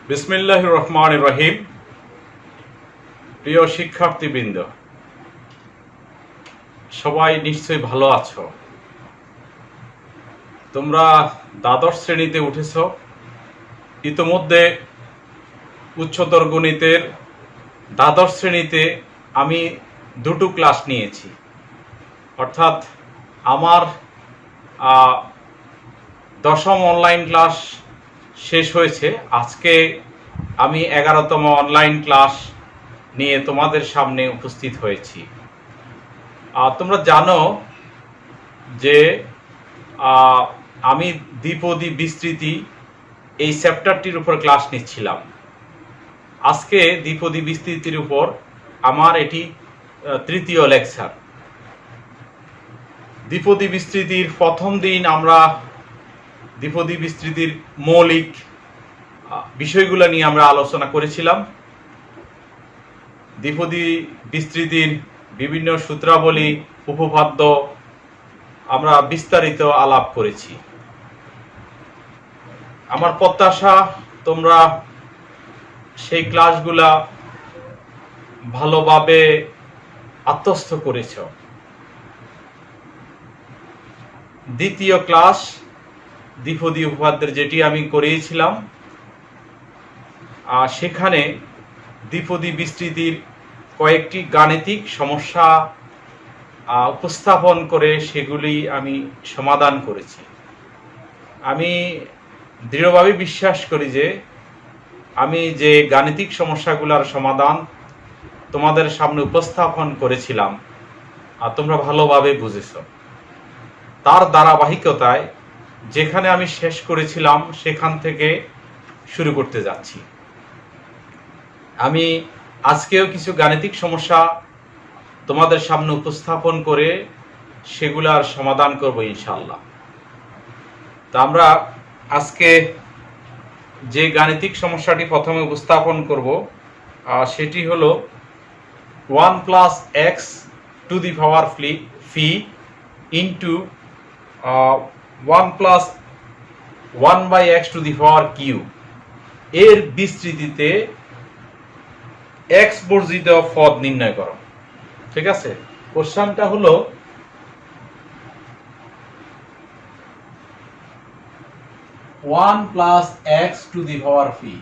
বিসমিল্লাহির রহমানির রহিম। প্রিয় শিক্ষার্থীবৃন্দ, সবাই নিশ্চয়ই ভালো আছো। তোমরা দ্বাদশ শ্রেণীতে উঠেছ। ইতোমধ্যে উচ্চতর গণিতের দ্বাদশ শ্রেণীতে আমি দুটো ক্লাস নিয়েছি, অর্থাৎ আমার দশম অনলাইন ক্লাস শেষ হয়েছে। আজকে আমি 11তম অনলাইন ক্লাস নিয়ে তোমাদের সামনে উপস্থিত হয়েছি। তোমরা জানো যে আমি দ্বিপদী বিস্তৃতি এই চ্যাপ্টারটির উপর ক্লাস নিচ্ছিলাম। আজকে দ্বিপদী বিস্তৃতির উপর আমার এটি তৃতীয় লেকচার। দ্বিপদী বিস্তৃতির প্রথম দিন আমরা দ্বিপদী বিস্তৃতির মৌলিক বিষয়গুলো নিয়ে আমরা আলোচনা করেছিলাম। দ্বিপদী বিস্তৃতির বিভিন্ন সূত্রাবলী, উপপাদ্য আমরা বিস্তারিত আলাপ করেছি। আমার প্রত্যাশা তোমরা সেই ক্লাসগুলা ভালোভাবে আত্মস্থ করেছ। দ্বিতীয় ক্লাস দ্বিপদী উপপাদ্যের যেটি আমি করিয়েছিলাম, সেখানে দ্বিপদী বিস্তৃতির কয়েকটি গাণিতিক সমস্যা উপস্থাপন করে সেগুলি আমি সমাধান করেছি। আমি দৃঢ়ভাবে বিশ্বাস করি যে আমি যে গাণিতিক সমস্যাগুলোর সমাধান তোমাদের সামনে উপস্থাপন করেছিলাম তোমরা ভালোভাবে বুঝেছ। তার ধারাবাহিকতায় যেখানে আমি শেষ করেছিলাম সেখান থেকে শুরু করতে যাচ্ছি। আমি আজকেও কিছু গাণিতিক সমস্যা তোমাদের সামনে উপস্থাপন করে সেগুলার সমাধান করব ইনশাআল্লাহ। তা আমরা আজকে যে গাণিতিক সমস্যাটি প্রথমে উপস্থাপন করব সেটি হলো 1 + x to the power p into 1 + 1/x to the power q এর বিস্তৃতিতে x বর্জিত পদ নির্ণয় করো। ঠিক আছে, কোশ্চেনটা হলো one plus x to the power p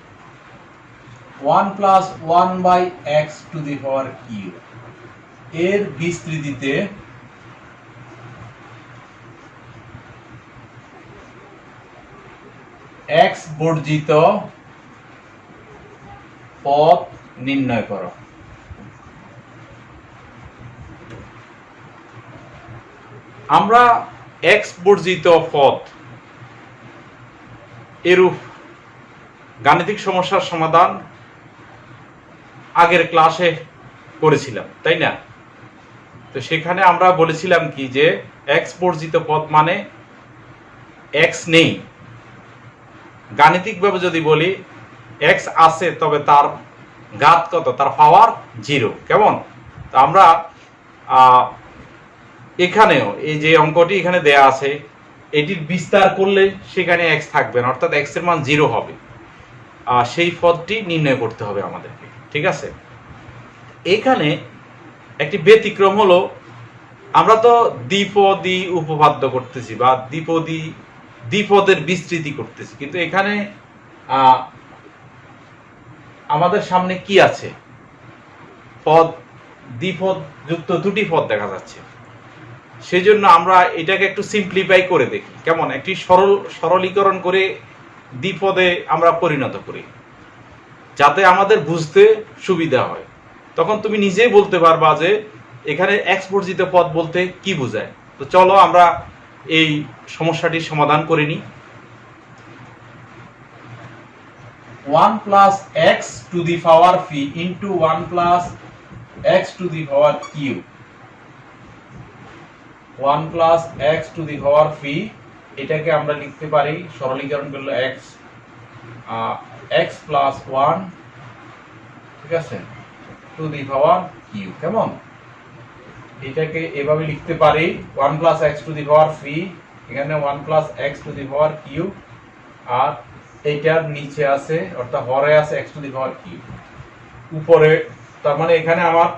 1 + 1/x to the power q এর বিস্তৃতিতে x বর্জিত পদ নির্ণয় করো। আমরা x বর্জিত পদ এরূপ গাণিতিক সমস্যার সমাধান আগের ক্লাসে করেছিলাম, তাই না? তো সেখানে আমরা বলেছিলাম কি যে x বর্জিত পদ মানে x নেই। গাণিতিকভাবে যদি বলি x আছে, তবে তার ঘাত কত? তার পাওয়ার 0। কেমন? তো আমরা এখানেও এই যে অঙ্কটি এখানে দেয়া আছে, এটির বিস্তার করলে সেখানে x থাকবে না, অর্থাৎ x এর মান 0 হবে। সেই পদটি নির্ণয় করতে হবে আমাদেরকে। ঠিক আছে, এখানে একটি ব্যতিক্রম হলো আমরা তো দ্বিপদী উপপাদ্য করতেছি বা দ্বিপদের বিস্তৃতি করতেছি, কিন্তু এখানে আমাদের সামনে কি আছে? পদ, দ্বিপদ যুক্ত দুটি পদ দেখা যাচ্ছে। সেই জন্য আমরা এটাকে একটু সিম্পলিফাই করে দেখি, কেমন? একটি সরলীকরণ করে দ্বিপদে আমরা পরিণত করি, যাতে আমাদের বুঝতে সুবিধা হয়। তখন তুমি নিজেই বলতে পারবা যে এখানে x বর্জিত পদ বলতে কি বোঝায়। তো চলো আমরা এই সমস্যাটির সমাধান করে নিই। 1 + x to the power p into 1 + x to the power q 1 + x to the power p, এটাকে আমরা লিখতে পারি সরলীকরণ করলে x + 1, ঠিক আছে, টু দি পাওয়ার কিউ। কেমন? এটাকে এভাবে লিখতে পারি 1 + x to the power P, এখানে 1 + x to the power Q, আর এইটার নিচে আছে অর্থাৎ হরে আছে x to the power cube, উপরে তার মানে এখানে আমার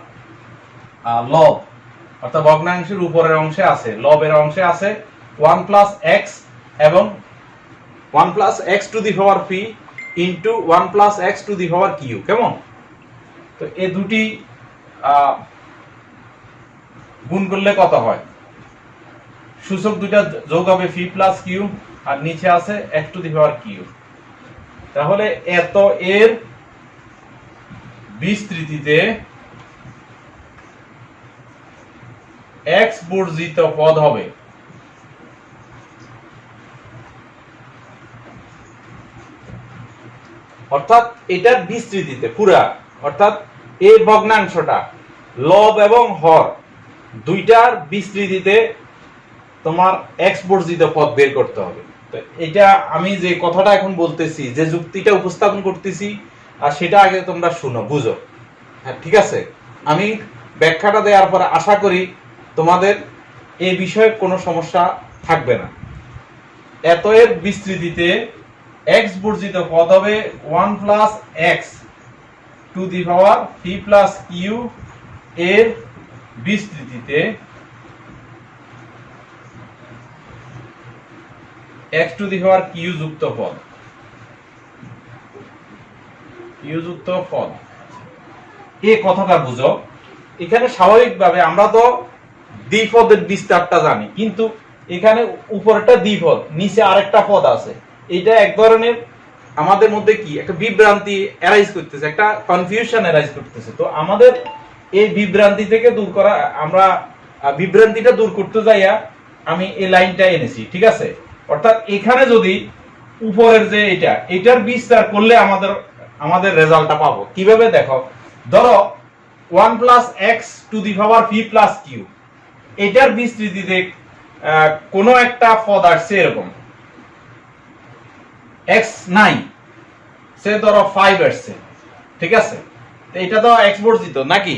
লব অর্থাৎ ভগ্নাংশের উপরের অংশে আছে, লবের অংশে আছে 1 প্লাস x এবং 1 plus x to the power p into 1 plus x to the power q. কেমন? তো এই দুটি গুণ করলে কত হয়? সূচক দুইটা যোগ হবে p প্লাস কিউ আর নিচে আছে x to the power q. তাহলে এত এর বিস্তৃতিতে x বর্জিত পদ হবে। অর্থাৎ এটার বিস্তৃতিতে পুরা অর্থাৎ এই ভগ্নাংশটা লব এবং হর দুইটার বিস্তৃতিতে তোমার x বর্জিত পদ বের করতে হবে। তো এটা আমি যে কথাটা এখন বলতেছি, যে যুক্তিটা উপস্থাপন করতেছি, আর সেটা আগে তোমরা শুনো, বুঝো। হ্যাঁ, ঠিক আছে। আমি ব্যাখ্যাটা দেওয়ার পরে আশা করি তোমাদের এই বিষয়ে কোনো সমস্যা থাকবে না। এত এর বিস্তৃতিতে x বর্জিত পদ হবে 1 plus x to the power p plus q এর বিস্তৃতিতে x to the power q যুক্ত পদ, কিউ যুক্ত পদ। এই কথাটা বুঝো। এখানে স্বাভাবিকভাবে আমরা তো দ্বিপদের বিস্তারটা জানি, কিন্তু এখানে উপরেরটা দ্বিপদ, নিচে আরেকটা পদ আছে। এটা এক ধরনের আমাদের মধ্যে কি একটা বিভ্রান্তি এরাইজ করতেছে, একটা কনফিউশন এরাইজ করতেছে। তো আমাদের এই বিভ্রান্তি থেকে দূর করা, আমরা বিভ্রান্তিটা দূর করতে যাইয়া আমি এই লাইনটা এনেছি, ঠিক আছে। অর্থাৎ এখানে যদি উপরের যে এটার বিস্তার করলে আমাদের রেজাল্টটা পাবো কিভাবে? দেখো, ধরো 1 plus x to the power p plus q, এটার বিস্তৃতিতে কোনো একটা পদ আসছে এরকম x নাই, সে ধরো 5 আসছে, ঠিক আছে। তো এটা তো x বর্জিত নাকি,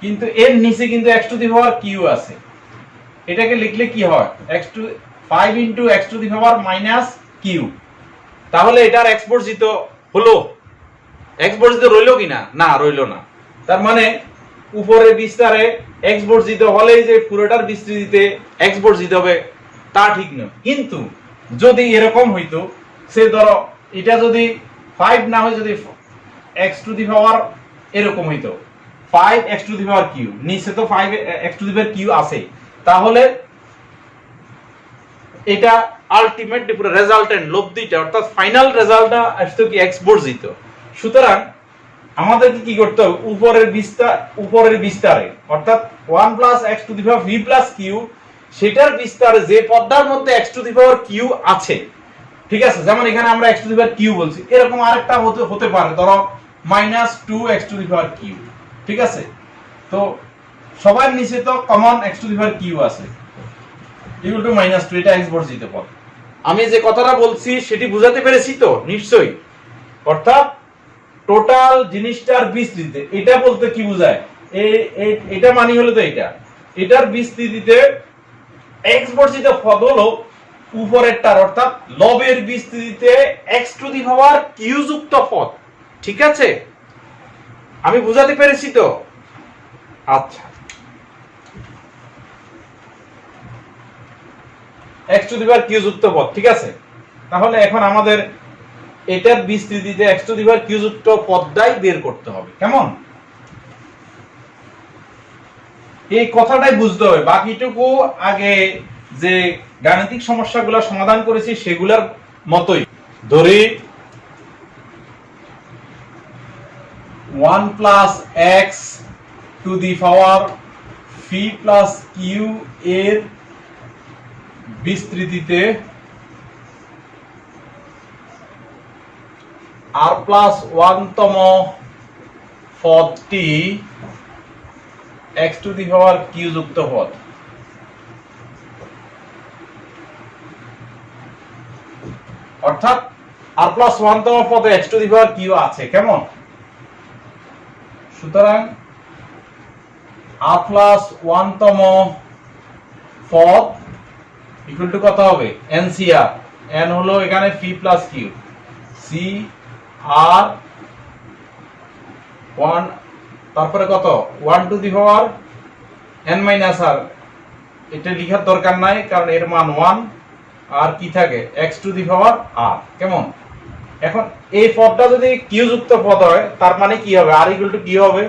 কিন্তু এর নিচে কিন্তু x to the power q আছে। এটাকে লিখলে কি হয়? x to 5 into x to the power minus q. তাহলে এটার x বর্জিত হলো, x বর্জিত রইলো কিনা? না, রইলো না। তার মানে উপরের বিস্তারে x বর্জিত হলেই যে পুরোটার বিস্তৃতিতে x বর্জিত হবে তা ঠিক নয়। কিন্তু যদি এরকম হইতো, সে ধরো এটা যদি 5 না হয়, যদি x টু দি পাওয়ার এরকম হইতো 5x two the power Q, নিচে তো 5x two the power q আছে, তাহলে এটা আলটিমেটলি পুরো রেজাল্টেন্ট লব্ধিটা অর্থাৎ ফাইনাল রেজাল্টটা আসতো কি x বর্জিত। সুতরাং আমাদেরকে কি করতে হবে? উপরের বিস্তারে অর্থাৎ 1 plus x to the power v plus q, সেটার বিস্তারে যে পদটার মধ্যে x to the power q আছে, ঠিক আছে। যেমন এখানে আমরা x to the power q বলছি, এরকম আরেকটা হতে পারে, ধরো -2x two the power Q, ঠিক আছে। তো সবার নিচে তো common x to the power q আছে, ইকুয়াল টু -2, এটা x বর্জিত পদ। আমি যে কথাটা বলছি সেটি বুঝাতে পেরেছি তো নিশ্চয়ই। অর্থাৎ টোটাল জিনিসটার বিস্তৃতিতে, এটা বলতে কি বোঝায়? এটা মানে হলো তো এটার বিস্তৃতিতে x বর্জিত পদ হলো উপরেরটার, অর্থাৎ লবের বিস্তৃতিতে x to the power q যুক্ত পদ, ঠিক আছে। আমি বুঝাতে পেরেছি তো? আচ্ছা, x to the power q যুক্ত পদ, ঠিক আছে। তাহলে এখন আমাদের এটার বিস্তৃতিতে x to the power q যুক্ত পদটাই বের করতে হবে। কেমন? এই কথাটাই বুঝতে হবে। বাকিটুকু আগে যে গাণিতিক সমস্যাগুলো সমাধান করেছি সেগুলোর মতোই। ধরি 1 plus x to the power v plus q এর বিস্তৃতিতে r প্লাস 1 তম পদটি x to the power q যুক্ত পদ। অর্থাৎ r প্লাস 1 তম পদে x to the power q আছে। কেমন? সুতরাং r প্লাস 1 তম পদ ইকুয়াল টু কত হবে? NCR, n হলো এখানে p প্লাস কিউ, সি আর 1 তারপরে কত 1 to the power n minus R, এটা লেখার দরকার নাই কারণ এর মান 1 আর কি থাকে x to the power r। কেমন? এখন এই পদটা যদি কিউ যুক্ত পদ হয় তার মানে কি হবে? r ইকুয়াল টু কি হবে?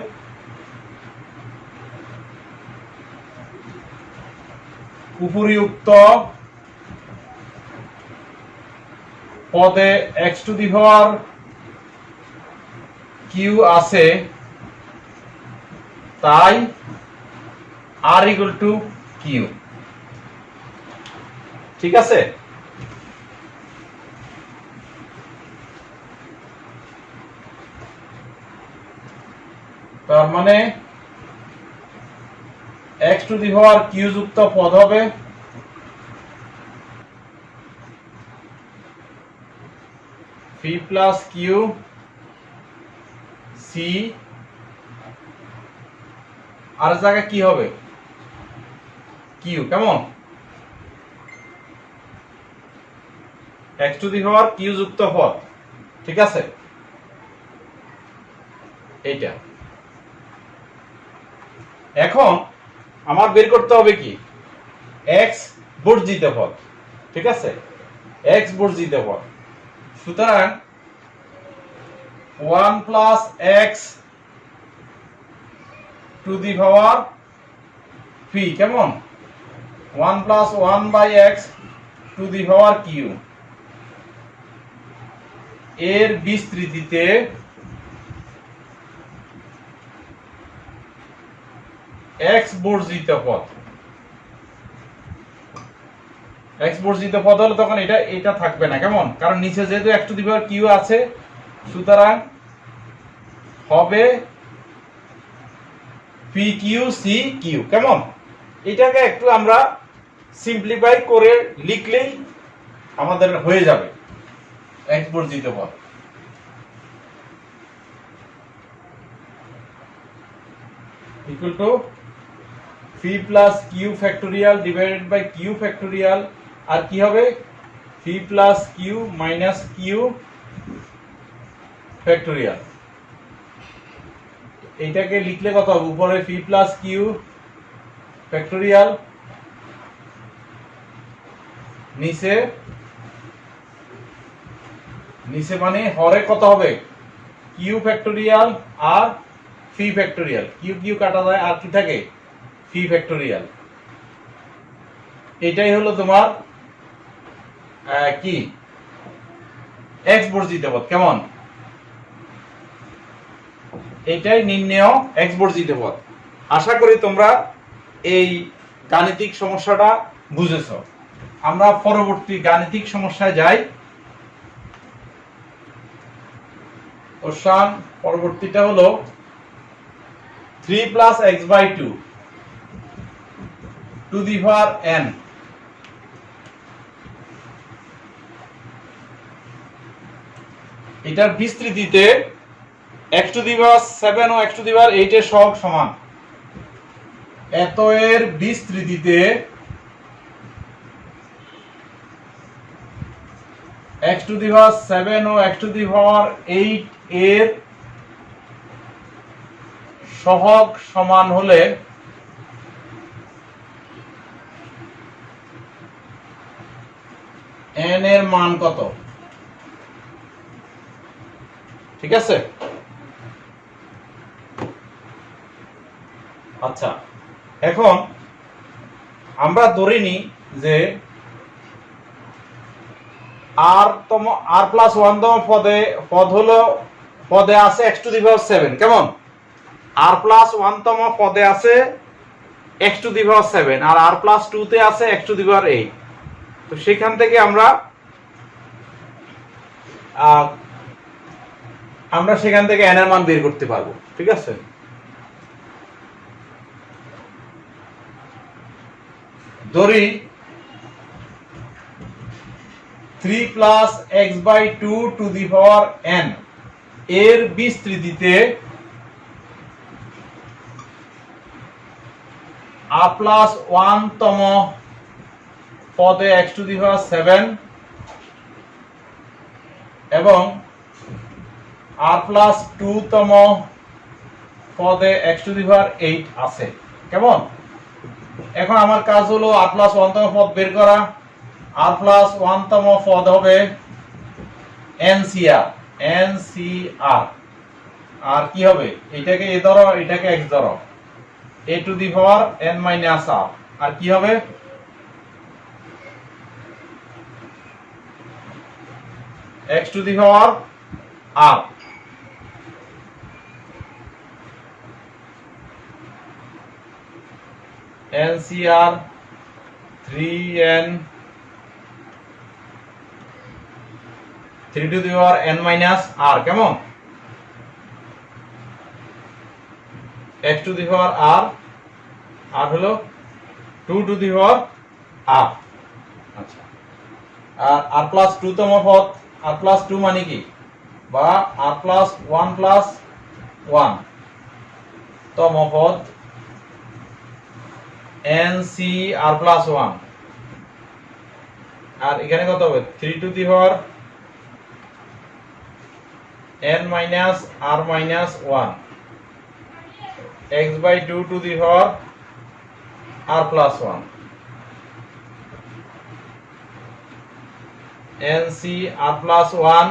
উপরিউক্ত পদে x to the power q আছে, তাই r ইকুয়াল টু কিউ। ঠিক আছে? তার মানে x to the power q যুক্ত পদ হবে পি প্লাস কিউ সি, আর জায়গায় কি হবে কিউ। কেমন? x to the power q যুক্ত পদ। ঠিক আছে? এইটা এখন আমার বের করতে হবে কি x বর্জিত পদ। ঠিক আছে? x বর্জিত পদ। সুতরাং 1 plus x to the power p, কেমন? 1 plus 1 by x to the power q এর বিস্তৃতিতে x বর্জিত পদ। x বর্জিত পদ হলে তখন এটা থাকবে না। কেমন? কারণ নিচে যেহেতু x to the power q আছে, সুতরাং হবে পি কিউ সি কিউ। কেমন? এটাকে একটু আমরা সিম্পলিফাই করে লিখলেই আমাদের হয়ে যাবে x বর্জিত পদ। Equal to P plus Q factorial divided by Q factorial, আর কি হবে P plus Q minus Q factorial. এইটাকে লিখলে কত হবে? উপরে পি প্লাস কিউ ফ্যাক্টোরিয়াল, নিচে মানে হরে কত হবে কিউ ফ্যাক্টোরিয়াল আর পি ফ্যাক্টোরিয়াল। কিউ কিউ কাটা যায় আর কি থাকে পি ফ্যাক্টোরিয়াল। এটাই হলো তোমার কি x বর্জিত পদ। কেমন? এটাই নির্ণেয় x বর্জিত পদ। আশা করি তোমরা এই গাণিতিক সমস্যাটা বুঝেছো। আমরা পরবর্তী গাণিতিক সমস্যায় যাই। কোশ্চেন পরবর্তীটা হলো 3 plus x by 2 to the power n, এটার বিস্তৃতিতে x টু দি পাওয়ার 7 ও x টু দি পাওয়ার 8 এর সহগ সমান। এত এর বিস্তৃতিতে x টু দি পাওয়ার 7 ও x টু দি পাওয়ার 8 এর সহগ সমান হলে n এর মান কত? ঠিক আছে? আচ্ছা, এখন আমরা ধরে নিই যে r প্লাস 1 তম পদে আছে x টু দি পাওয়ার 7। কেমন? r প্লাস 1 তম পদে আছে x টু দি পাওয়ার 7 আর r প্লাস 2 তে আছে x টু দি পাওয়ার 8। তো সেখান থেকে আমরা সেখান থেকে n এর মান বের করতে পারবো। ঠিক আছে? ধরি 3 plus x by 2 to the power n এর বিস্তৃতিতে r প্লাস 1 তম পদে x টু দি পাওয়ার 7 এবং আর প্লাস 2 তম পদে x টু দি পাওয়ার 8 আছে। কেমন? এখন আমার কাজ হলো আর প্লাস 1 তম পদ বের করা। আর প্লাস 1 তম পদ হবে NCR। আর কি হবে? এটাকে a ধরো, এটাকে x ধরো, a to the power n minus r। আর কি হবে? x to the power r। NCR 3n 3 to the power n minus r। কেমন? x to the power r আর হলো 2 টু দি পাওয়ার r। আচ্ছা, আর r plus 2 তম পদ, r plus 2 মানে কি? বা r প্লাস 1 তম পদ NC r প্লাস 1। আর এখানে কত হবে? 3 to the power n minus r minus 1 x by 2 to the power r plus 1 NC r plus 1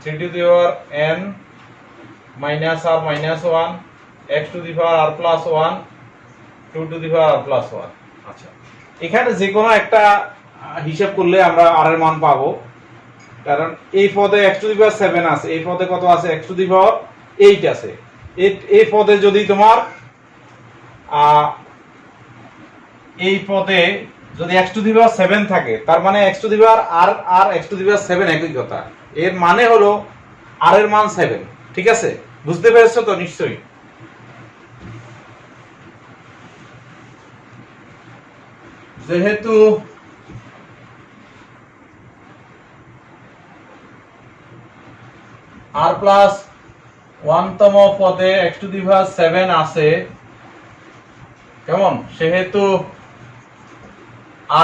3 to the power n minus r minus 1 x to the power r plus 1 2 to the power r plus 1। আচ্ছা, এখানে যে কোনো একটা হিসাব করলে আমরা r এর মান পাবো, কারণ এই পদে x টু দি পাওয়ার 7 আছে, এই পদে কত আছে? x টু দি পাওয়ার 8 আছে। এই পদে যদি তোমার এই পদে যদি x টু দি পাওয়ার 7 থাকে, তার মানে x to the power r আর x টু দি পাওয়ার 7 একই কথা। এর মানে হলো r এর মান 7। ঠিক আছে? বুঝতে পেরেছো তো নিশ্চয়ই? যেহেতু r প্লাস 1 তম পদে x টু দি পাওয়ার 7 আছে, কেমন? সেহেতু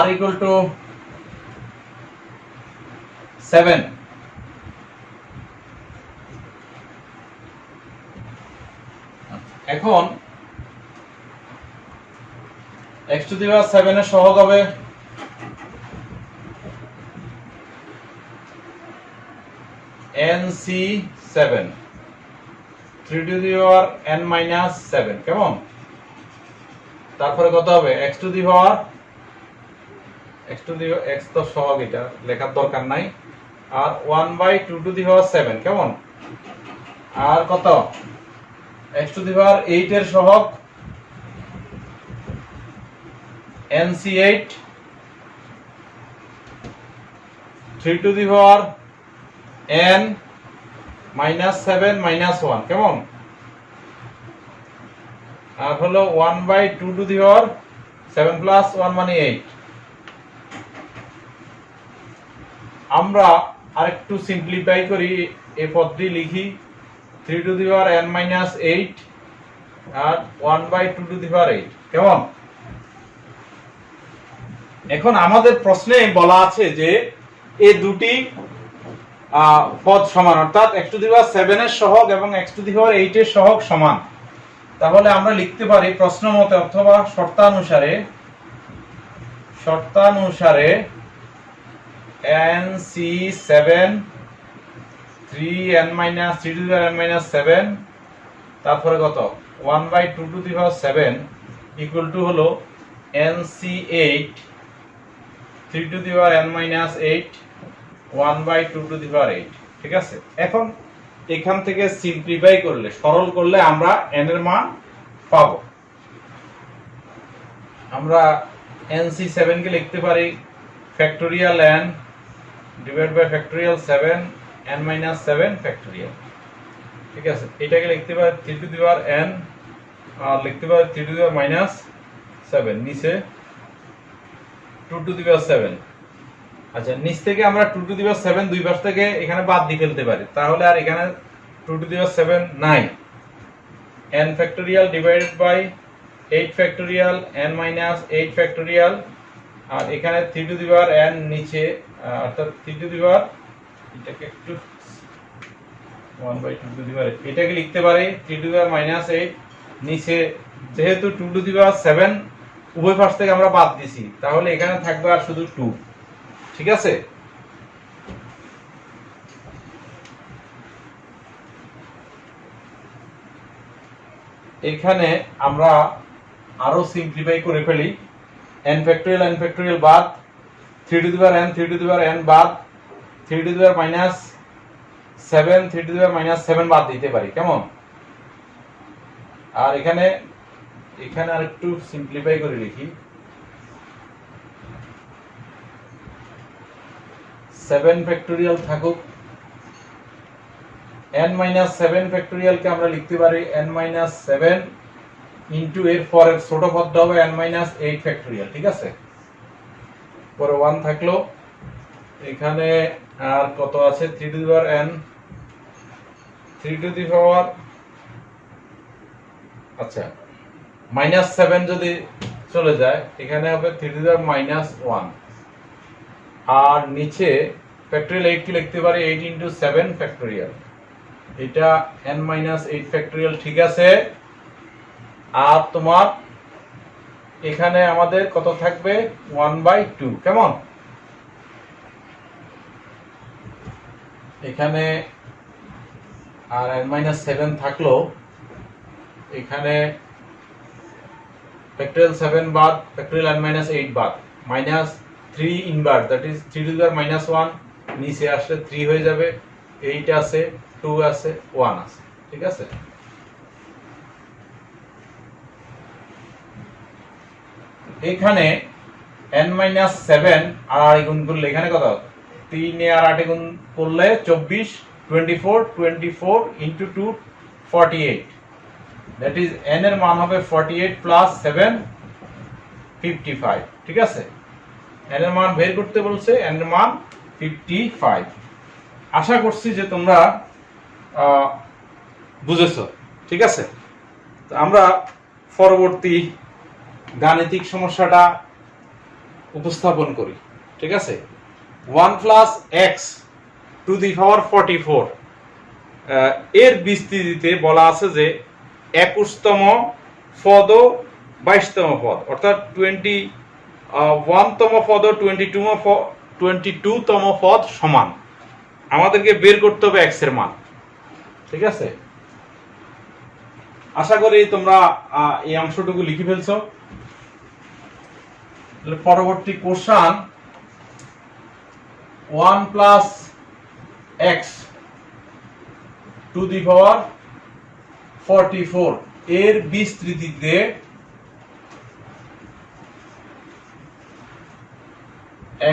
r ইকুয়াল টু 7। এখন x টু দি পাওয়ার 7 এর সহগ হবে NC7 3 to the power n minus 7। কেমন? তারপরে কত হবে? x to the power x তো সহগ, এটা লেখার দরকার নাই। আর 1 বাই 2 টু দি পাওয়ার 7। কেমন? আর কত? x টু দি পাওয়ার 8 এর সহগ NC8 3 to the power n minus 7 minus 1। কেমন? আর হলো 1 by 2 to the power 7 plus 1 মানে 8। আমরা আরেকটু সিম্পলিফাই করি, এই পদটি লিখি 3 to the power n minus 8 আর 1 বাই 2 টু দি পাওয়ার 8। কেমন? এখন আমাদের প্রশ্নে বলা আছে যে এই দুটি পদ সমান, অর্থাৎ x টু দি পাওয়ার 7 এর সহগ এবং x টু দি পাওয়ার 8 এর সহগ সমান। তাহলে আমরা লিখতে পারি প্রশ্ন মতে অথবা শর্তানুসারে NC7 3n minus 3 to the power n minus 7 তারপরে কত 1 by 2 to the power 7 equal to হলো NC8 3 to the power n minus 8 1 by 2 to the power 8। ঠিক আছে? এখন এখান থেকে সিম্পলিফাই করলে, সরল করলে আমরা n এর মান পাবো। আমরা NC7 কে লিখতে পারি factorial n divide by factorial 7 n minus 7 factorial. ঠিক আছে? এটাকে লিখতে পারি 3 টু দি পাওয়ার n আর লিখতে পারি 3 টু দি পাওয়ার মাইনাস 7, নিচে 2 টু দি পাওয়ার 7। আচ্ছা, নিচ থেকে আমরা 2 টু দি পাওয়ার 7 দুই পাশ থেকে এখানে বাদ দিয়ে ফেলতে পারি, তাহলে আর এখানে 2 টু দি পাওয়ার 7 নাই। n factorial divided by 8 factorial n minus 8 factorial, আর এখানে 3 টু দি পাওয়ার n নিচে, অর্থাৎ 3 টু দি পাওয়ার, এটাকে একটু 1/2 এটাকে লিখতে পারি 3⁻⁻8। নিচে যেহেতু 2⁻7 উভয় পাশ থেকে আমরা বাদ দিছি, তাহলে এখানে থাকবে আর শুধু 2। ঠিক আছে, এখানে আমরা আরো সিম্পলিফাই করে ফেলি। n ফ্যাক্টরিয়াল বাদ, 3n 3n বাদ, 3⁻7 বাদ দিতে পারি, কেমন? আর এখানে আর একটু সিম্পলিফাই করে লিখি, 7 ফ্যাক্টরিয়াল থাকুক, n-7 ফ্যাক্টরিয়ালকে আমরা লিখতে পারি n-7 ইনটু এর পরের ছোট পদটা হবে n-8 ফ্যাক্টরিয়াল। ঠিক আছে, পরে 1 থাকলো, এখানে আর কত আছে 3n 3 আচ্ছা -7 যদি চলে যায় এখানে হবে 3⁻1। আর নিচে ফ্যাক্টরিয়াল 8 কে লিখতে পারি 8 ইনটু 7 ফ্যাক্টরিয়াল, এটা n-8 ফ্যাক্টরিয়াল। ঠিক আছে, আর তোমার এখানে আমাদের কত থাকবে 1/2, কেমন? এখানে আর n-7 থাকলো, এখানে ফ্যাক্টরিয়াল 7 বাদ, ফ্যাক্টরিয়াল n-8 বাদ, -3 ইনভার্স, দ্যাট ইজ 3⁻1, নিচে আসলে 3 হয়ে যাবে, 8 আছে, 2 আছে, 1 আছে। ঠিক আছে, এখানে n-7 আর 8 গুণ করলে এখানে কত, 3 আর 8 গুণ করলে 24, 24 ইনটু 2 48, দ্যাট ইজ n এর মান হবে 48 প্লাস 7 55। ঠিক আছে, n এর মান বের করতে বলছে, n এর মান 55। আশা করছি যে তোমরা বুঝেছো। ঠিক আছে, তো আমরা পরবর্তী গাণিতিক সমস্যাটা উপস্থাপন করি। ঠিক আছে, 1 plus x to the power 44 এর বিস্তৃতিতে বলা আছে যে 21তম পদ ও 22তম পদ, অর্থাৎ 21তম পদ ও 22তম পদ সমান। আমাদেরকে বের করতে হবে x এর মান। ঠিক আছে, আশা করি তোমরা এই অংশটুকু লিখে ফেলছো। পরবর্তী question, 1 plus x to the power 44 এর বিস্তৃতিতে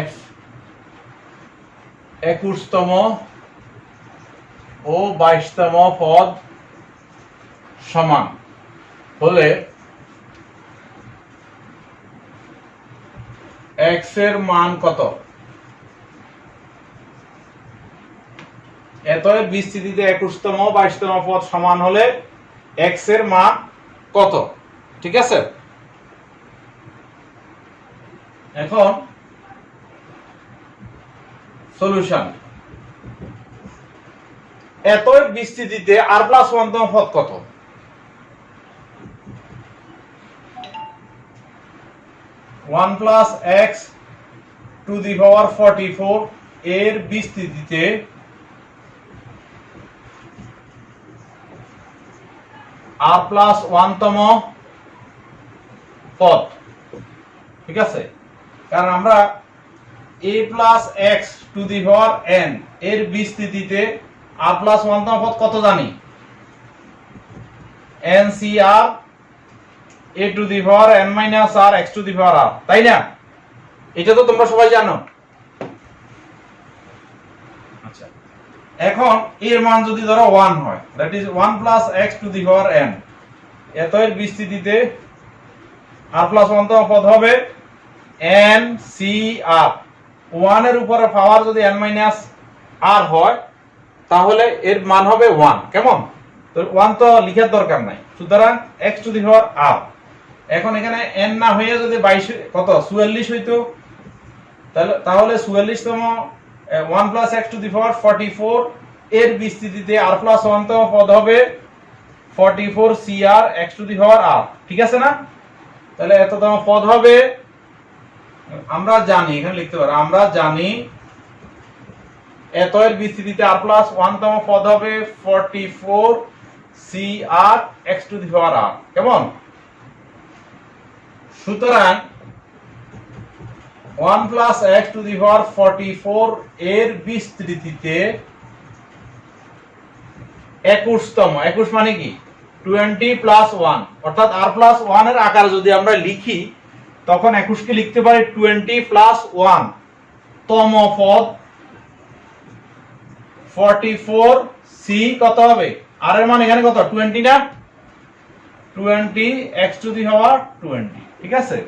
x 21তম ও 22তম পদ সমান হলে x এর মান কত? এতএব বিস্তৃতিতে 21তম ও 22তম পদ সমান হলে x এর মান কত? ঠিক আছে, এখন সলিউশন। এতএব বিস্তৃতিতে r+1তম পদ কত? One plus x to the power 44 এর বিস্তৃতিতে r+1তম পদ। ঠিক আছে, কারণ আমরা a plus x to the power n এর বিস্তৃতিতে r+1তম পদ কত জানি? ncr a to the power n minus r x to the power r, তাই না? এটা তো তোমরা সবাই জানো। আচ্ছা, এখন এর মান যদি ধরো 1 হয়, that is 1 plus x to the power n, এত এর বিস্তৃতিতে r+1তম পদ হবে ncr। 1 এর উপরে পাওয়ার যদি n মাইনাস r হয় তাহলে এর মান হবে 1, কেমন? তো 1 তো লিখার দরকার নাই, সুতরাং x to the power r। এখন এখানে n না হয়ে যদি 22 কত 44 হইতো, তাহলে 44তম 1 plus x to the power 44 এর বিস্তৃতিতে r প্লাস 1 তম পদ হবে 44cr x to the power r, ঠিক আছে না? তাহলে এততম পদ হবে, আমরা জানি এখানে লিখতে পারো, আমরা জানি এত এর বিস্তৃতিতে r প্লাস 1 তম পদ হবে 44cr x to the power r, কেমন? সুতরাং 1 plus x to the power 44 এর বিস্তৃতিতে 21 তম, 21 মানে কি 20 প্লাস 1, অর্থাৎ r প্লাস 1 এর আকার যদি আমরা লিখি তখন 21 কে লিখতে পারি 20 প্লাস 1 তম পদ 44c কত হবে, r এর মান এখানে কত 20 না, 20 x টু দি পাওয়ার 20, ঠিক আছে?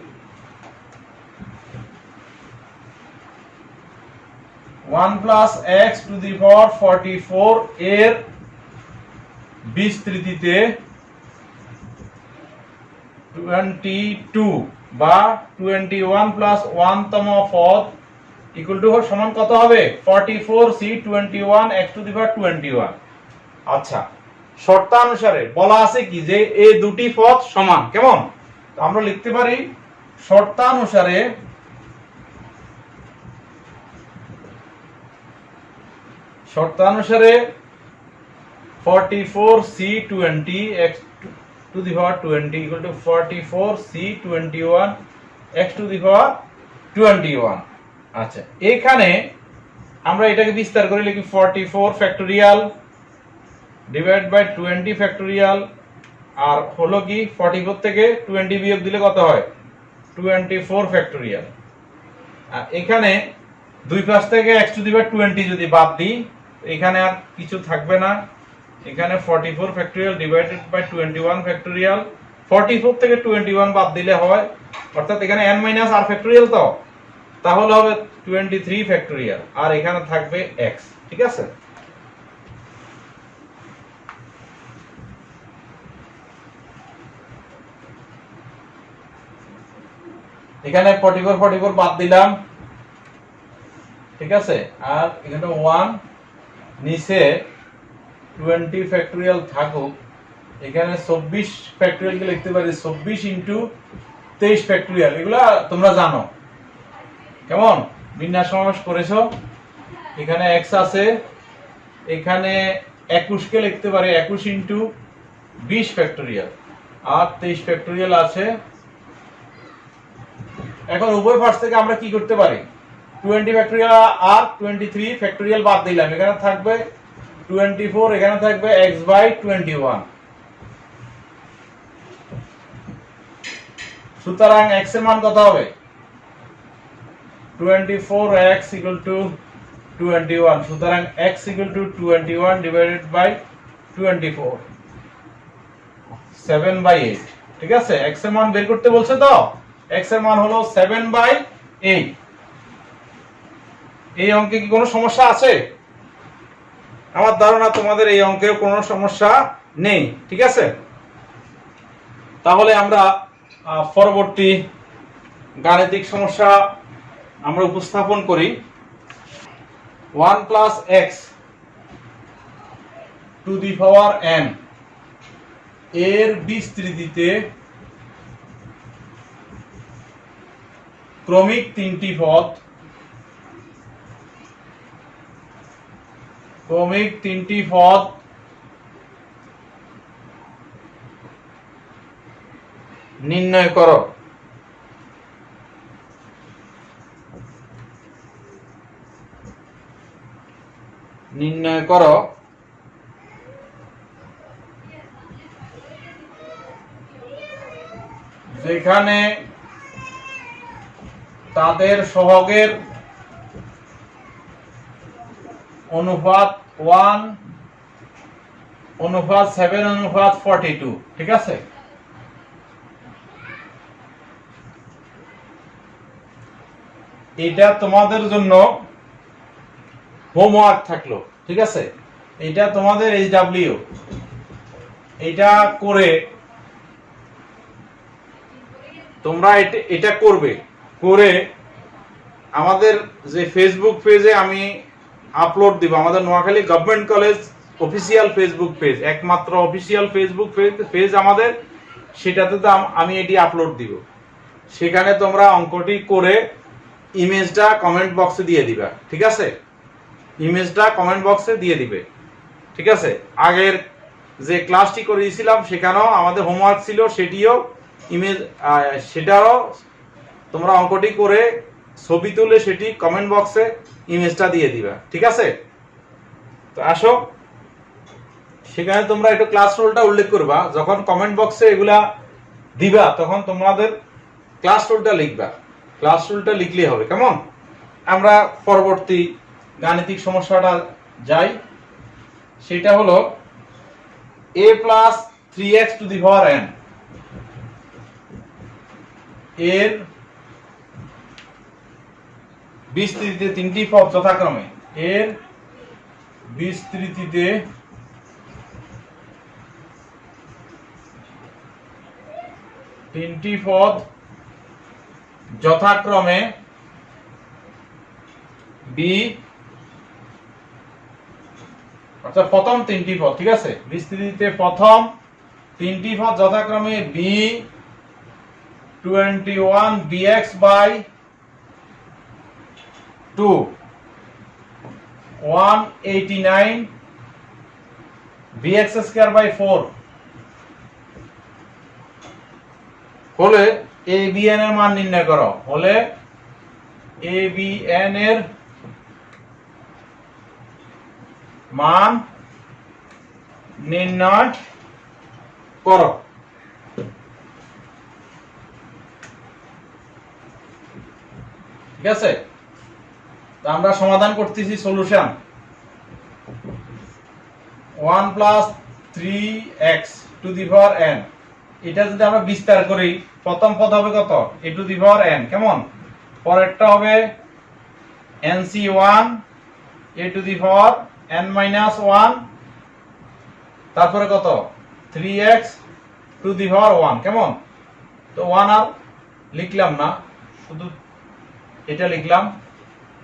1 plus x to the power 44 এর বিস্তৃতিতে 22 বা 21 প্লাস 1 তম পদ ইকুয়াল টু সমান কত হবে 44c 21 x টু দি পাওয়ার 21। আচ্ছা, শর্তানুসারে বলা আছে কি যে এই দুটি পদ সমান, কেমন? তো আমরা লিখতে পারি শর্তানুসারে শর্তানুসারে 44c 20 x to the power 20 equal to 44c 21 x to the power 21। আচ্ছা, এখানে আমরা এটাকে বিস্তার করে লিখি 44 ফ্যাক্টোরিয়াল ডিভাইড বাই 20 ফ্যাক্টোরিয়াল, আর হলো কি 44 থেকে 20 বিয়োগ দিলে কত হয় 24 ফ্যাক্টোরিয়াল। আর এখানে দুই পাশ থেকে x টু দি পাওয়ার 20 যদি বাদ দিই এখানে আর কিছু থাকবে না, এখানে 44 ফ্যাক্টোরিয়াল ডিভাইডেড বাই 21 ফ্যাক্টোরিয়াল, 44 থেকে 21 বাদ দিলে হয়, অর্থাৎ এখানে n মাইনাস r ফ্যাক্টোরিয়াল, তো তাহলে হবে 23 ফ্যাক্টোরিয়াল, আর এখানে থাকবে x, ঠিক আছে? এখানে 44 বাদ দিলাম, ঠিক আছে? আর এখানে 1 নিচে 20 ফ্যাক্টোরিয়াল থাকুক, এখানে 24 ফ্যাক্টোরিয়াল কে লিখতে পারি 24 ইনটু 23 ফ্যাক্টোরিয়াল, এগুলা তোমরা জানো, কেমন? বিন্যাস সমাবেশ করেছো, এখানে x আছে, এখানে 21 কে লিখতে পারি 21 ইনটু 20 ফ্যাক্টোরিয়াল, আর 23 ফ্যাক্টোরিয়াল আছে। এখন উভয় পাশ থেকে আমরা কি করতে পারি 20 ফ্যাক্টোরিয়াল আর 23 ফ্যাক্টোরিয়াল বাদ দিলাম, এখানে থাকবে 24, এখানে থাকবে x বাই 21। সুতরাং x এর মান কত হবে 24x equal to 21, সুতরাং x equal to 21 divided by 24, 7/8, ঠিক আছে? x এর মান বের করতে বলছে, তো x এর মান হলো 7/8। এই অঙ্কে কি কোনো সমস্যা আছে? আমার ধারণা তোমাদের এই অঙ্কেও কোনো সমস্যা নেই, ঠিক আছে? তাহলে আমরা পরবর্তী গাণিতিক সমস্যা আমরা উপস্থাপন করি। 1 plus x to the power n এর বিস্তৃতিতে ক্রমিক তিনটি পদ নির্ণয় করো। যেখানে তাদের সহগের অনুপাত 1:7:42, ঠিক আছে? এটা তোমাদের জন্য হোমওয়ার্ক থাকলো, ঠিক আছে? এটা তোমাদের HW, এটা করে তোমরা এটা করবে, করে আমাদের যে ফেসবুক পেজে আমি আপলোড দিব আমাদের Noakhali government college official Facebook page, একমাত্র অফিসিয়াল ফেসবুক পেজ আমাদের, সেটাতে তো আমি এটি আপলোড দিব। সেখানে তোমরা অঙ্কটি করে ইমেজটা কমেন্ট বক্সে দিয়ে দিবা, ঠিক আছে? ইমেজটা কমেন্ট বক্সে দিয়ে দিবে, ঠিক আছে? আগের যে ক্লাসটি করিয়েছিলাম সেখানেও আমাদের হোমওয়ার্ক ছিল, সেটিও ইমেজ, সেটাও তোমরা অঙ্কটি করে ছবি তুলে সেটি কমেন্ট বক্সে ইমেজটা দিয়ে দিবা, ঠিক আছে? তো আসো, সেখানে তোমরা একটু ক্লাস রুলটা উল্লেখ করবা। যখন কমেন্ট বক্সে এগুলা দিবা তখন তোমাদের ক্লাস রুলটা লিখবা, ক্লাস রুলটা লিখলেই হবে, কেমন? আমরা পরবর্তী গাণিতিক সমস্যাটা যাই। সেটা হলো a plus 3x two the power n এর বিস্তৃতিতে তিনটি পদ যথাক্রমে, এর বিস্তৃতিতে তিনটি পদ যথাক্রমে b, অর্থাৎ প্রথম তিনটি পদ, ঠিক আছে? বিস্তৃতিতে প্রথম তিনটি পদ যথাক্রমে b 21 bx by 2 189 bx square by 4 হলে abn এর মান নির্ণয় করো। হলে abn এর মান নির্ণয় করো। ঠিক আছে, তো আমরা সমাধান করতেছি। Solution 1 plus 3x two the power n, এটা যদি আমরা বিস্তার করি প্রথম পদ হবে কত? a to the power n, কেমন? পরেরটা হবে nc1 a to the power n minus 1, তারপরে কত? 3x টু দি পাওয়ার 1, কেমন? তো 1 আর লিখলাম না, শুধু এটা লিখলাম।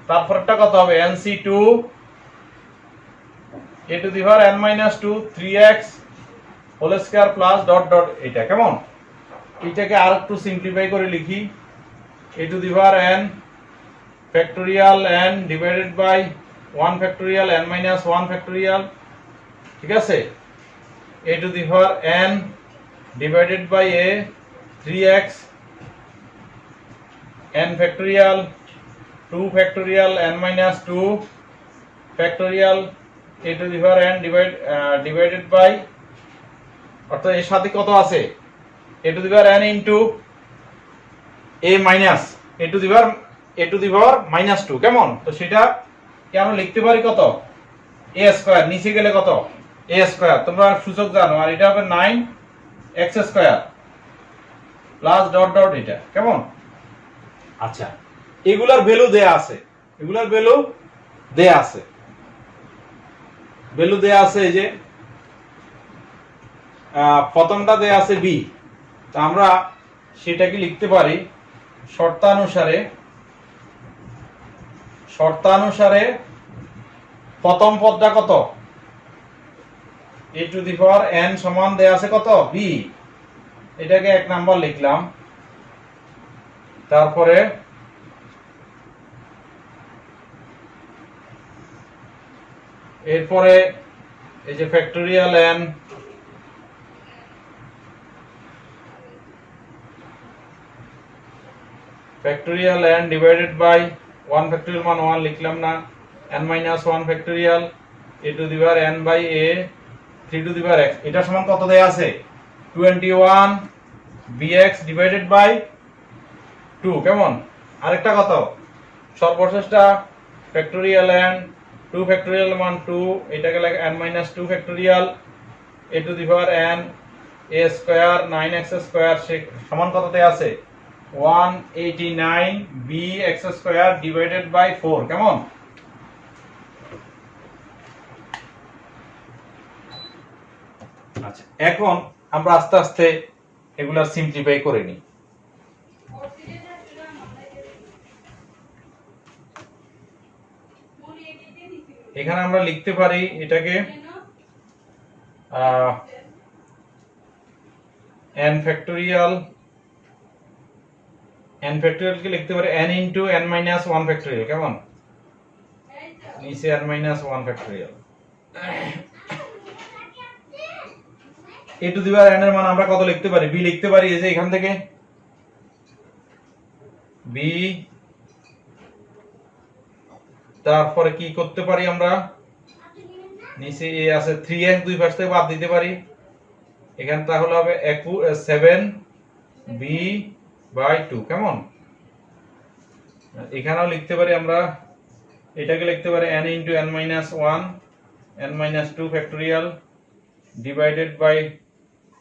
তারপরটা কত হবে? nc2 a to the power n minus 2 3x whole square plus dot dot, এটা কেমন? এটাকে আর একটু সিম্পলিফাই করে লিখি, a to the power n factorial n divided by 1 factorial n minus 1 factorial, ঠিক আছে? a to the power n divided by a 3x n factorial 2 factorial n minus 2 factorial a to the power n divided by, অর্থাৎ এর সাথে কত আছে? a to the power n into a minus a to the power minus 2, কেমন? তো সেটা কি আমরা লিখতে পারি কত? a স্কয়ার, নিচে গেলে কত? a স্কয়ার, তোমরা সূচক জানো। আর এটা হবে 9x square plus dot dot, এটা কেমন? আচ্ছা, এগুলার ভ্যালু দেয়া আছে, এগুলার ভ্যালু দেয়া আছে, ভ্যালু দেয়া আছে। এই যে প্রথমটা দেয়া আছে b, তো আমরা সেটাকে লিখতে পারি শর্তানুসারে প্রথম পদটা কত? a to the power n সমান দেয়া আছে কত? b, এটাকে 1 নাম্বার লিখলাম। তারপরে এরপরে এই যে factorial n divided by 1 factorial মান 1 লিখলাম না, n minus 1 factorial a to the power n by a 3 to the power x, এটা সমান কত দেয়া আছে? 21 bx ডিভাইডেড বাই 2, কেমন? আরেকটা কত? সর্বশেষটা ফ্যাক্টোরিয়াল n 2 ফ্যাক্টোরিয়াল মান 2, এটাকে লাগে n minus 2 factorial a to the power n a square 9x square সমান কততে আছে? 189 bx স্কয়ার ডিভাইডেড বাই 4, কেমন? আচ্ছা, এখন আমরা আস্তে আস্তে এগুলা সিম্পলিফাই করে নিই। এখানে আমরা লিখতে পারি এটাকে n ফ্যাক্টোরিয়াল কে লিখতে পারি n into n minus 1 factorial. কেমন? নিচে n minus 1 factorial. a to the power n এর মান আমরা কত লিখতে পারি? b লিখতে পারি, এই যে এখান থেকে b। তারপরে কি করতে পারি আমরা? নিচে a আছে 3x দুই পাশ থেকে বাদ দিতে পারি। এখানে তাহলে হবে 7b বাই 2। কেমন? এখানেও লিখতে পারি আমরা, এটাকে লিখতে পারি n into n minus 1 n minus 2 factorial divided by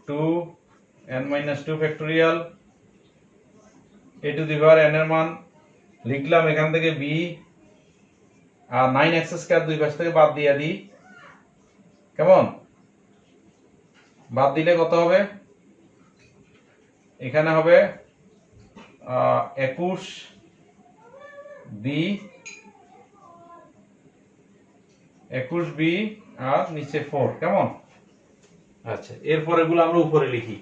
2 n minus 2 factorial. a to the power n এর মান লিখলাম এখান থেকে b, আর 9x স্কয়ার দুই পাশ থেকে বাদ দিয়ে দিই। কেমন? বাদ দিলে কত হবে? এখানে হবে 21b আর নিচে 4। কেমন? আচ্ছা, এরপর এগুলো আমরা উপরে লিখি।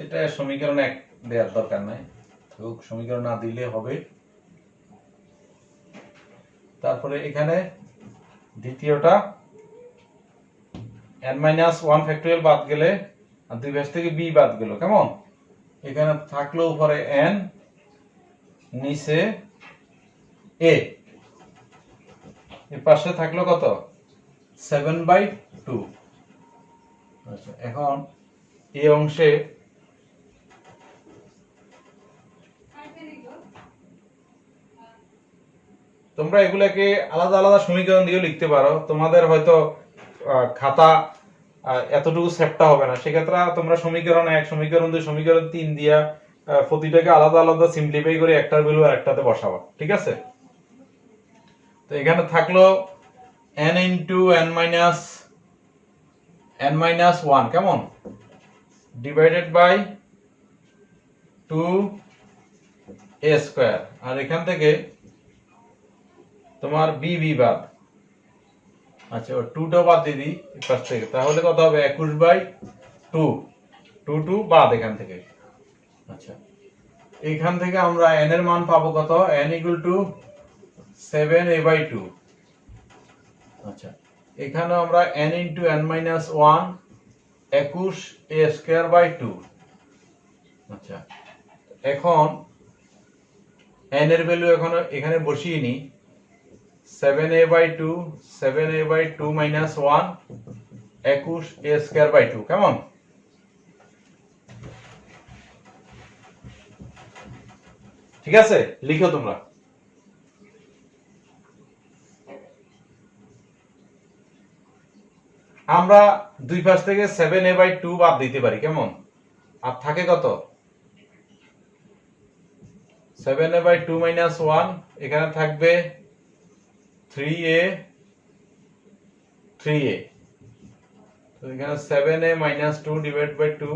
এটা সমীকরণ 1 দেওয়ার দরকার নাই, সমীকরণ না দিলে হবে। তারপরে এখানে দ্বিতীয়টা n মাইনাস 1 ফ্যাক্টোরিয়াল বাদ গেলে আর দুই পাশ থেকে b বাদ গেল। কেমন? এখানে থাকলো উপরে n, নিচে a, এর পাশে থাকলো কত? 7/2। আচ্ছা, এখন এই অংশে তোমরা এগুলাকে আলাদা আলাদা সমীকরণ দিয়ে লিখতে পারো। তোমাদের হয়তো খাতা এতটুকু সেটটা হবে না, সেক্ষেত্রে তোমরা সমীকরণ 1, সমীকরণ 2, সমীকরণ 3 দিয়া প্রতিটাকে আলাদা আলাদা সিম্পলিফাই করে একটার ভ্যালু আরেকটাতে বসাবা। ঠিক আছে? তো এখানে থাকলো n ইনটু n মাইনাস 1। কেমন? ডিভাইডেড বাই 2a স্কয়ার, আর এখান থেকে তোমার b বাদ। আচ্ছা, 2টা বাদ দিয়ে দিই পাশ থেকে, তাহলে কত হবে? 21/2। 2 বাদ এখান থেকে। আচ্ছা, এখান থেকে আমরা n এর মান পাবো কত? n equal to 7a/2। আচ্ছা, এখানে আমরা n into n minus 1 21a square by 2। আচ্ছা, এখন n এর ভ্যালু এখন এখানে বসিয়ে নিই। 7a/2 minus 1 21a square by 2। কেমন? ঠিক আছে, লিখো তোমরা। আমরা দুই পাশ থেকে 7a/2 বাদ দিতে পারি। কেমন? আর থাকে কত? 7a/2 মাইনাস 1, এখানে থাকবে 3a। তো এখানে 7a minus 2 divide by 2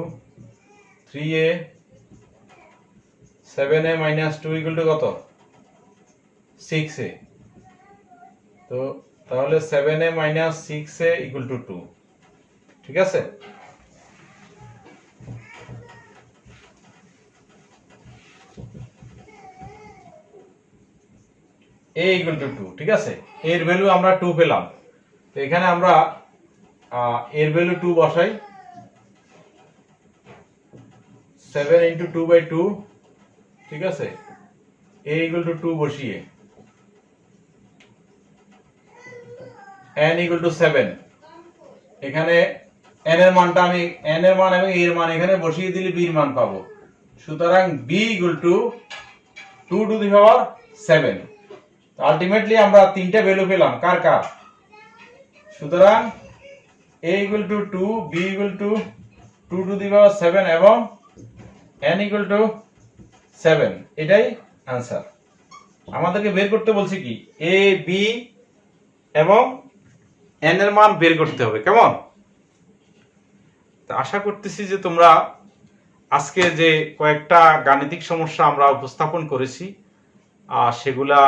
3a। 7a minus 2 equal to কত? 6a। তো তাহলে 7a minus 6a equal to 2। ঠিক আছে? a equal to 2। ঠিক আছে, এর ভ্যালু আমরা 2 পেলাম। তো এখানে আমরা এর ভ্যালু 2 বসাই। 7 ইনটু 2/2। ঠিক আছে, a ইকুয়াল টু 2 বসিয়ে n ইকুয়াল টু 7। এখানে n এর মানটা আমি n এর মান এবং a এর মান এখানে বসিয়ে দিলে b এর মান পাবো। সুতরাং b equal to 2 to the power 7। Ultimately আমরা তিনটা ভ্যালু পেলাম। কার? সুতরাং a equal to 2, b equal to 2 to the power 7 এবং n ইকুয়াল টু 7। এটাই आंसर। আমাদেরকে বের করতে বলছে কি? a b এবং n এর মান বের করতে হবে। কেমন? আশা করতেছি যে তোমরা আজকে যে কয়েকটা গাণিতিক সমস্যা আমরা উপস্থাপন করেছি সেগুলা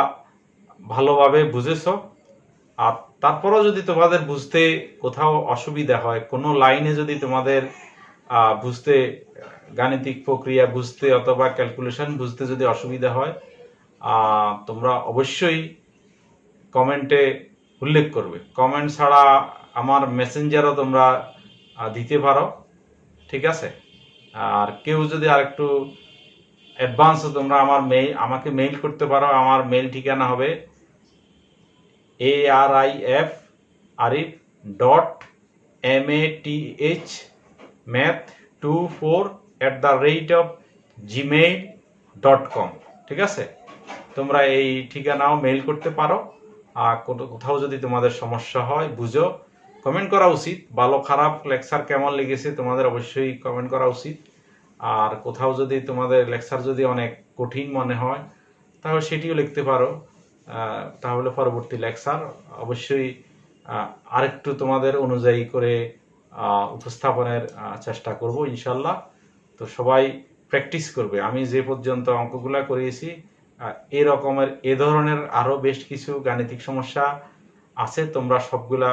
ভালোভাবে বুঝেছো। আর তারপরও যদি তোমাদের বুঝতে কোথাও অসুবিধা হয়, কোনো লাইনে যদি তোমাদের বুঝতে, গাণিতিক প্রক্রিয়া বুঝতে অথবা ক্যালকুলেশন বুঝতে যদি অসুবিধা হয়, তোমরা অবশ্যই কমেন্টে উল্লেখ করবে। কমেন্ট ছাড়া আমার মেসেঞ্জারও তোমরা দিতে পারো, ঠিক আছে? আর কেউ যদি আরেকটু অ্যাডভান্স তোমরা আমাকে মেইল করতে পারো। আমার মেইল ঠিকানা হবে arif.math24@gmail.com, ঠিক আছে? তোমরা এই ঠিকানাও মেইল করতে পারো। আর কোথাও যদি তোমাদের সমস্যা হয়, বুঝো, কমেন্ট করা উচিত। ভালো খারাপ লেকচার কেমন লেগেছে তোমাদের অবশ্যই কমেন্ট করা উচিত। আর কোথাও যদি তোমাদের লেকচার যদি অনেক কঠিন মনে হয় তাহলে সেটিও লিখতে পারো। তাহলে পরবর্তী লেকচার অবশ্যই আরেকটু তোমাদের অনুযায়ী করে উপস্থাপনের চেষ্টা করব ইনশাল্লাহ। তো সবাই প্র্যাকটিস করবে। আমি যে পর্যন্ত অঙ্কগুলা করিয়েছি এ ধরনের আরো বেশ কিছু গাণিতিক সমস্যা আছে, তোমরা সবগুলা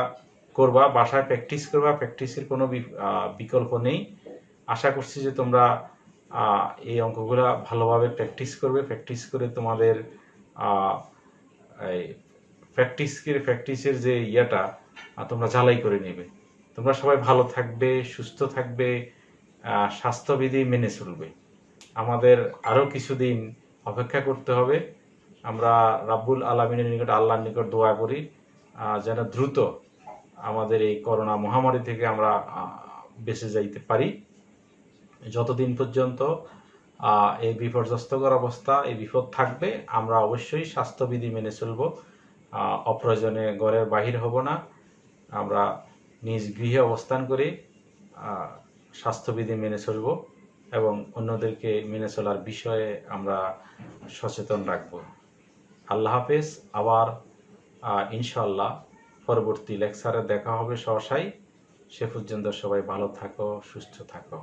করবা, বাসায় প্র্যাকটিস করবা। প্র্যাকটিসের কোনো বিকল্প নেই। আশা করছি যে তোমরা এই অঙ্কগুলা ভালোভাবে প্র্যাকটিস করবে। প্র্যাকটিস করে তোমাদের প্র্যাকটিসের যে ইয়েটা তোমরা ঝালাই করে নেবে। তোমরা সবাই ভালো থাকবে, সুস্থ থাকবে, স্বাস্থ্যবিধি মেনে চলবে। আমাদের আরো কিছুদিন অপেক্ষা করতে হবে। আমরা রাব্বুল আলামিনের নিকট, আল্লাহর নিকট দোয়া করি যেন দ্রুত আমাদের এই করোনা মহামারী থেকে আমরা বেঁচে যাইতে পারি। যতদিন পর্যন্ত এই বিপর্যস্তকর অবস্থা, এই বিপদ থাকবে, আমরা অবশ্যই স্বাস্থ্যবিধি মেনে চলব। অপ্রয়োজনে ঘরের বাহির হব না। আমরা নিজ গৃহে অবস্থান করে স্বাস্থ্যবিধি মেনে চলব এবং অন্যদেরকে মেনে চলার বিষয়ে আমরা সচেতন রাখব। আল্লাহ হাফেজ। আবার ইনশাআল্লাহ পরবর্তী লেকচারে দেখা হবে সহসাই। সে পর্যন্ত সবাই ভালো থাকো, সুস্থ থাকো।